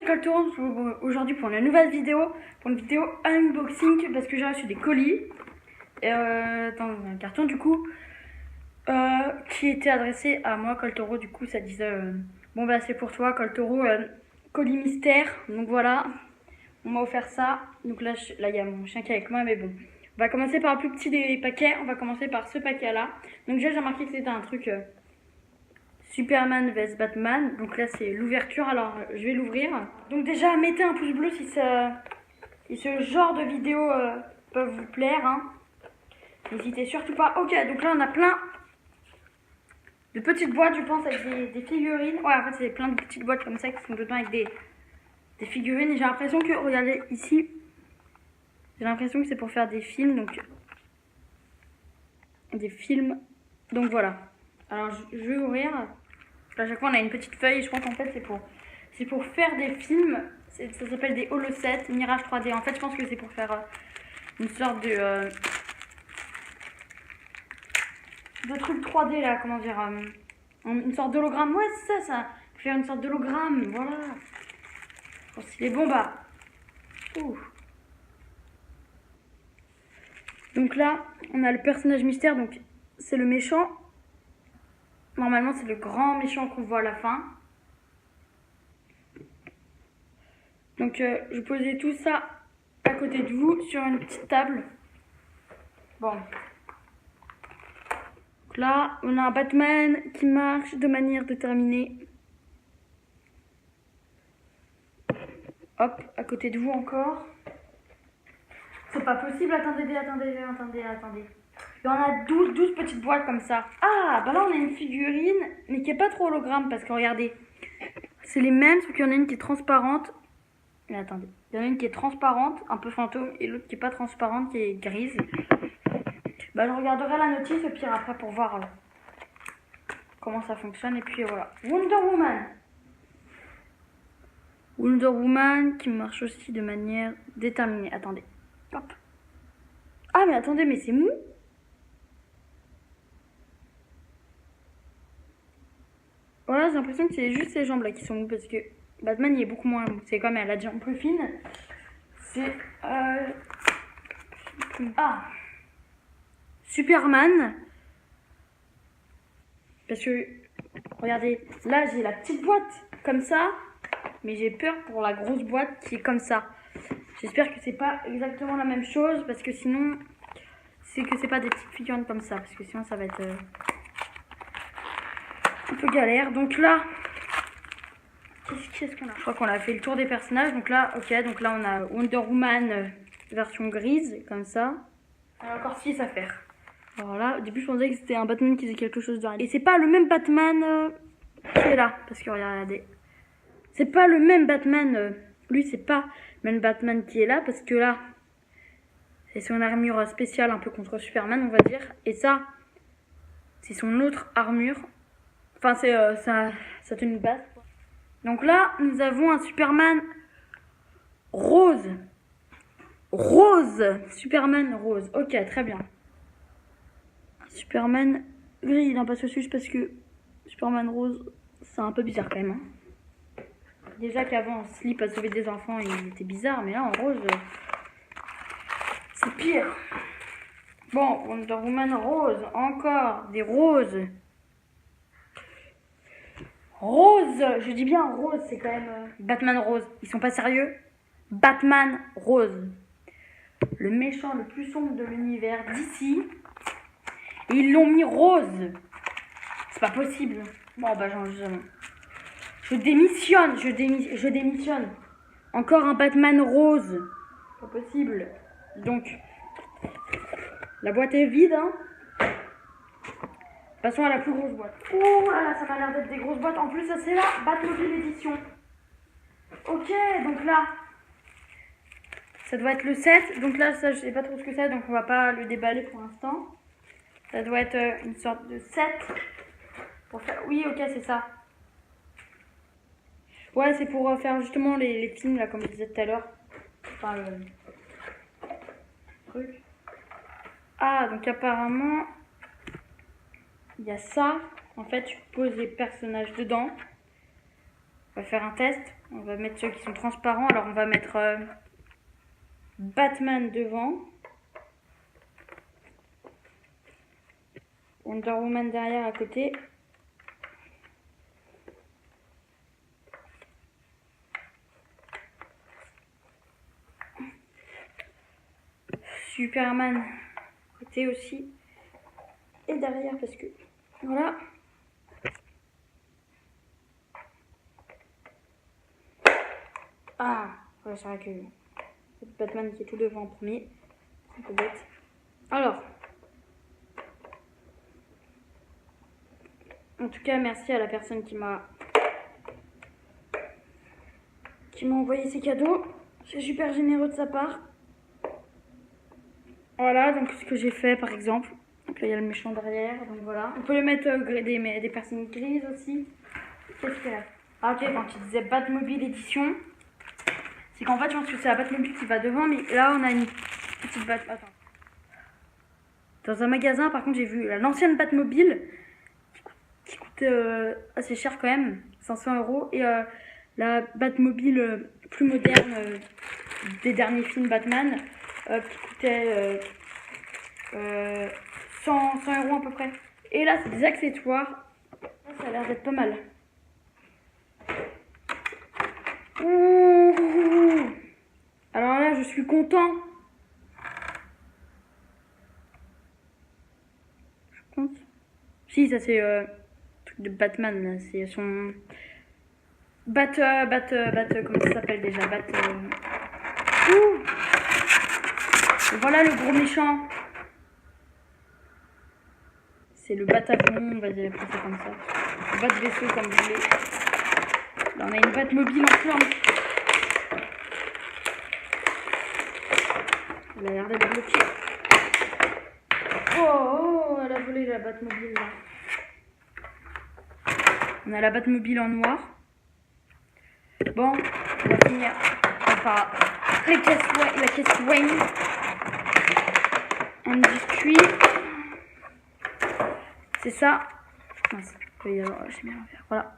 Coltoro, aujourd'hui pour une nouvelle vidéo, pour une vidéo unboxing parce que j'ai reçu des colis dans un carton du coup qui était adressé à moi Coltoro. Du coup ça disait bon bah c'est pour toi Coltoro, colis mystère. Donc voilà, on m'a offert ça. Donc là il y a mon chien qui est avec moi, mais bon, on va commencer par le plus petit des paquets. On va commencer par ce paquet là. Donc déjà j'ai remarqué que c'était un truc Superman vs Batman. Donc là c'est l'ouverture, alors je vais l'ouvrir. Donc déjà mettez un pouce bleu si ce genre de vidéos peuvent vous plaire, hein. N'hésitez surtout pas. Ok, donc là on a plein de petites boîtes, je pense, avec des figurines. Ouais, en fait c'est plein de petites boîtes comme ça qui sont dedans avec des figurines. Et j'ai l'impression que, regardez ici, j'ai l'impression que c'est pour faire des films. Donc des films. Donc voilà. Alors je vais ouvrir. À chaque fois on a une petite feuille. Je pense qu'en fait c'est pour faire des films. Ça s'appelle des holosets, Mirage 3D. En fait je pense que c'est pour faire une sorte de truc 3D là, comment dire, une sorte d'hologramme. Ouais c'est ça, pour faire une sorte d'hologramme, voilà. Bon, s'il est bon bah. Ouh. Donc là on a le personnage mystère, donc c'est le méchant. Normalement c'est le grand méchant qu'on voit à la fin. Donc je posais tout ça à côté de vous sur une petite table. Bon. Donc là, on a un Batman qui marche de manière déterminée. Hop, à côté de vous encore. C'est pas possible, attendez. Il y en a 12 petites boîtes comme ça. Ah, bah là on a une figurine, mais qui est pas trop hologramme, parce que regardez, c'est les mêmes, sauf qu'il y en a une qui est transparente. Mais attendez, il y en a une qui est transparente, un peu fantôme, et l'autre qui est pas transparente, qui est grise. Bah je regarderai la notice au pire après pour voir comment ça fonctionne. Et puis voilà. Wonder Woman qui marche aussi de manière déterminée. Attendez. Hop. Ah mais attendez, mais c'est mou. Voilà, j'ai l'impression que c'est juste ces jambes là qui sont mous, parce que Batman il est beaucoup moins mou. C'est comme elle a des jambes plus fines. C'est Superman. Parce que regardez, là j'ai la petite boîte comme ça, mais j'ai peur pour la grosse boîte qui est comme ça. J'espère que c'est pas exactement la même chose, parce que sinon c'est que c'est pas des petites figurines comme ça, parce que sinon ça va être un peu galère. Donc là, qu'est-ce qu'on a? Je crois qu'on a fait le tour des personnages. Donc là, ok, donc là on a Wonder Woman version grise, comme ça. On a encore 6 à faire. Alors là, au début je pensais que c'était un Batman qui faisait quelque chose de rien. Et c'est pas le même Batman qui est là, parce que regardez, c'est pas le même Batman. Lui c'est pas le même Batman qui est là, parce que là c'est son armure spéciale un peu contre Superman, on va dire. Et ça, c'est son autre armure. Enfin, c'est sa tenue de base. Donc là, nous avons un Superman rose. Rose. Superman rose. Ok, très bien. Superman gris, non pas ce juste parce que Superman rose, c'est un peu bizarre quand même. Hein. Déjà qu'avant, Slip a sauvé des enfants, il était bizarre, mais là en rose, c'est pire. Bon, Wonder Woman rose, encore des roses. Rose, je dis bien rose, c'est quand même Batman rose. Ils sont pas sérieux? Batman rose. Le méchant le plus sombre de l'univers d'ici. Et ils l'ont mis rose. C'est pas possible. Bon bah je démissionne, je démissionne. Encore un Batman rose. Pas possible. Donc, la boîte est vide, hein. Passons à la plus grosse boîte. Oh là là, ça m'a l'air d'être des grosses boîtes. En plus, ça c'est la Batmobile édition. Ok, donc là, ça doit être le 7. Donc là, ça je sais pas trop ce que c'est, donc on va pas le déballer pour l'instant. Ça doit être une sorte de 7. Pour faire... Oui, ok, c'est ça. Ouais, c'est pour faire justement les films, là, comme je disais tout à l'heure. Enfin, le truc. Ah, donc apparemment, il y a ça. En fait, tu poses les personnages dedans. On va faire un test. On va mettre ceux qui sont transparents. Alors on va mettre Batman devant. Wonder Woman derrière à côté. Superman côté aussi. Et derrière parce que voilà. Ah, ouais, c'est vrai que c'est Batman qui est tout devant en premier. C'est un peu bête. Alors, en tout cas, merci à la personne qui m'a envoyé ces cadeaux. C'est super généreux de sa part. Voilà, donc ce que j'ai fait par exemple. Donc là, il y a le méchant derrière. Donc voilà. On peut le mettre des personnes grises aussi. Qu'est-ce qu'il y a? Ah, ok, quand tu disais Batmobile édition, c'est qu'en fait, je pense que c'est la Batmobile qui va devant. Mais là, on a une petite Bat. Attends. Dans un magasin, par contre, j'ai vu l'ancienne Batmobile qui coûte assez cher quand même, 500 €. Et la Batmobile plus moderne des derniers films Batman qui coûtait 100 € à peu près. Et là, c'est des accessoires. Ça a l'air d'être pas mal. Ouh. Alors là, je suis content. Je compte. Si, ça c'est truc de Batman. C'est son comment ça s'appelle déjà? Ouh. Voilà le gros méchant. C'est le Bat-avion, on va dire ça comme ça. Le Bat-vaisseau comme vous voulez. Là, on a une Batmobile en flamme. Elle a l'air d'être bloquée. Oh, elle a volé la Batmobile là. On a la Batmobile en noir. Bon, on va finir par la caisse Wayne. Industry. C'est ça. Mince, j'ai bien à faire. Voilà.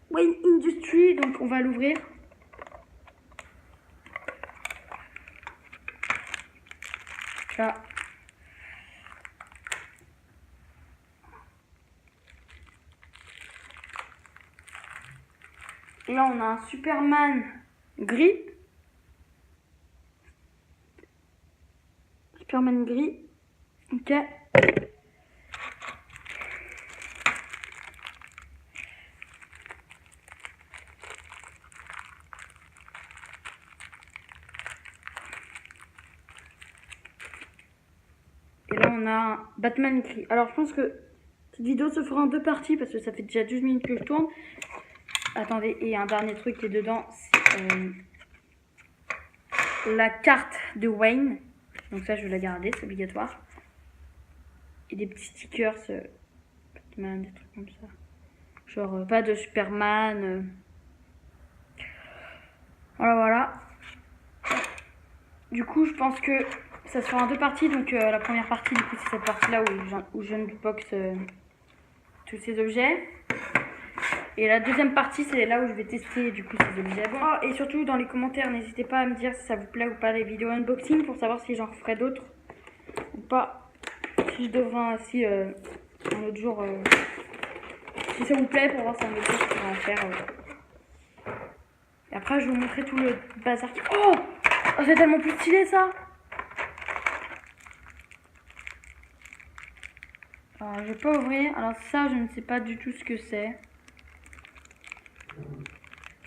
Wayne Industry, donc on va l'ouvrir. Là. Et là, on a un Superman gris. Superman gris. Ok. Et là, on a un Batman gris. Alors, je pense que cette vidéo se fera en deux parties parce que ça fait déjà 12 minutes que je tourne. Attendez, et un dernier truc qui est dedans, c'est la carte de Wayne. Donc ça, je vais la garder, c'est obligatoire. Et des petits stickers, Batman, des trucs comme ça. Genre, pas de Superman. Voilà, voilà. Du coup, je pense que ça se fera en deux parties. Donc la première partie, du coup, c'est cette partie-là où je unbox tous ces objets. Et la deuxième partie, c'est là où je vais tester du coup ces objets. Bon, et surtout dans les commentaires, n'hésitez pas à me dire si ça vous plaît ou pas les vidéos unboxing pour savoir si j'en ferai d'autres ou pas. Si je devrais aussi un autre jour, si ça vous plaît, pour voir si un autre jour je pourrais en faire. Et après, je vais vous montrer tout le bazar qui... Oh, c'est tellement plus stylé ça. Alors, je vais pas ouvrir. Alors ça, je ne sais pas du tout ce que c'est.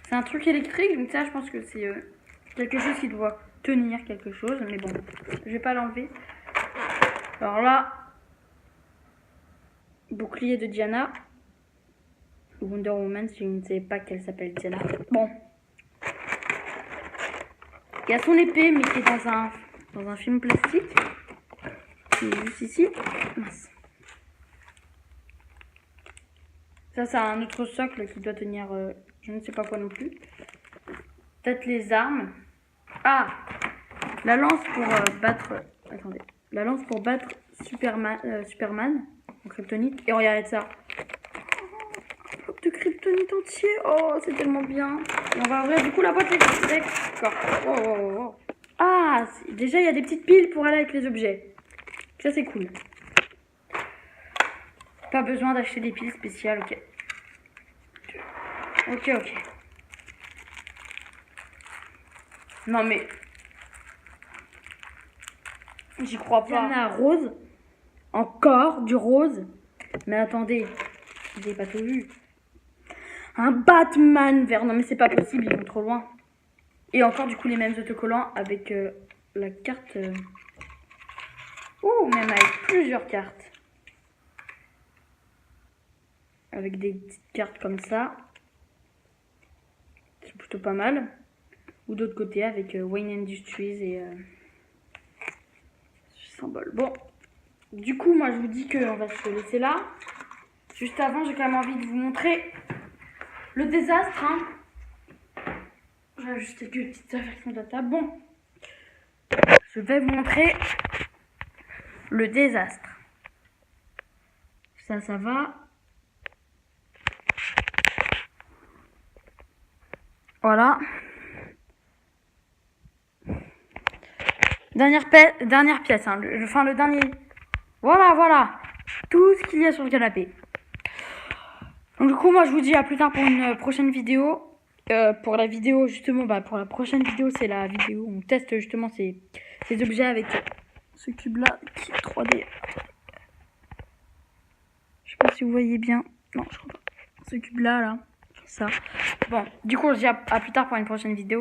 C'est un truc électrique, donc ça je pense que c'est quelque chose qui doit tenir quelque chose, mais bon, je vais pas l'enlever. Alors là, bouclier de Diana, Wonder Woman, si je ne sais pas qu'elle s'appelle Diana. Bon, il y a son épée, mais qui est dans un film plastique, qui est juste ici. Mince. Ça, c'est un autre socle qui doit tenir, je ne sais pas quoi non plus. Peut-être les armes. Ah, la lance pour battre. Attendez, la lance pour battre Superman en kryptonite. Et regardez ça. Bloc de kryptonite. pénitencier. Oh, c'est tellement bien. Et on va ouvrir du coup la boîte, les gars. D'accord. Oh, oh, oh, oh. Ah, déjà, il y a des petites piles pour aller avec les objets. Ça, c'est cool. Pas besoin d'acheter des piles spéciales, ok. Ok, ok. Non, mais... J'y crois pas. Diana rose. Encore du rose. Mais attendez, vous n'avez pas tout vu. Un Batman vert. Non mais c'est pas possible, ils vont trop loin. Et encore du coup les mêmes autocollants avec la carte. Ouh, même avec plusieurs cartes. Avec des petites cartes comme ça. C'est plutôt pas mal. Ou d'autre côté avec Wayne Industries et symbole. Bon. Du coup, moi je vous dis qu'on va se laisser là. Juste avant, j'ai quand même envie de vous montrer le désastre. Hein. J'ai juste quelques petites affaires qui sont à table. Bon. Je vais vous montrer le désastre. Ça va. Voilà. Dernière pièce. Hein. Le dernier. Voilà. Tout ce qu'il y a sur le canapé. Donc du coup, moi, je vous dis à plus tard pour une prochaine vidéo. Pour la vidéo, justement, pour la prochaine vidéo, c'est la vidéo où on teste justement ces objets avec ce cube-là qui est 3D. Je sais pas si vous voyez bien. Non, je crois pas. Ce cube-là, là. Ça. Bon, du coup, on se dit à plus tard pour une prochaine vidéo.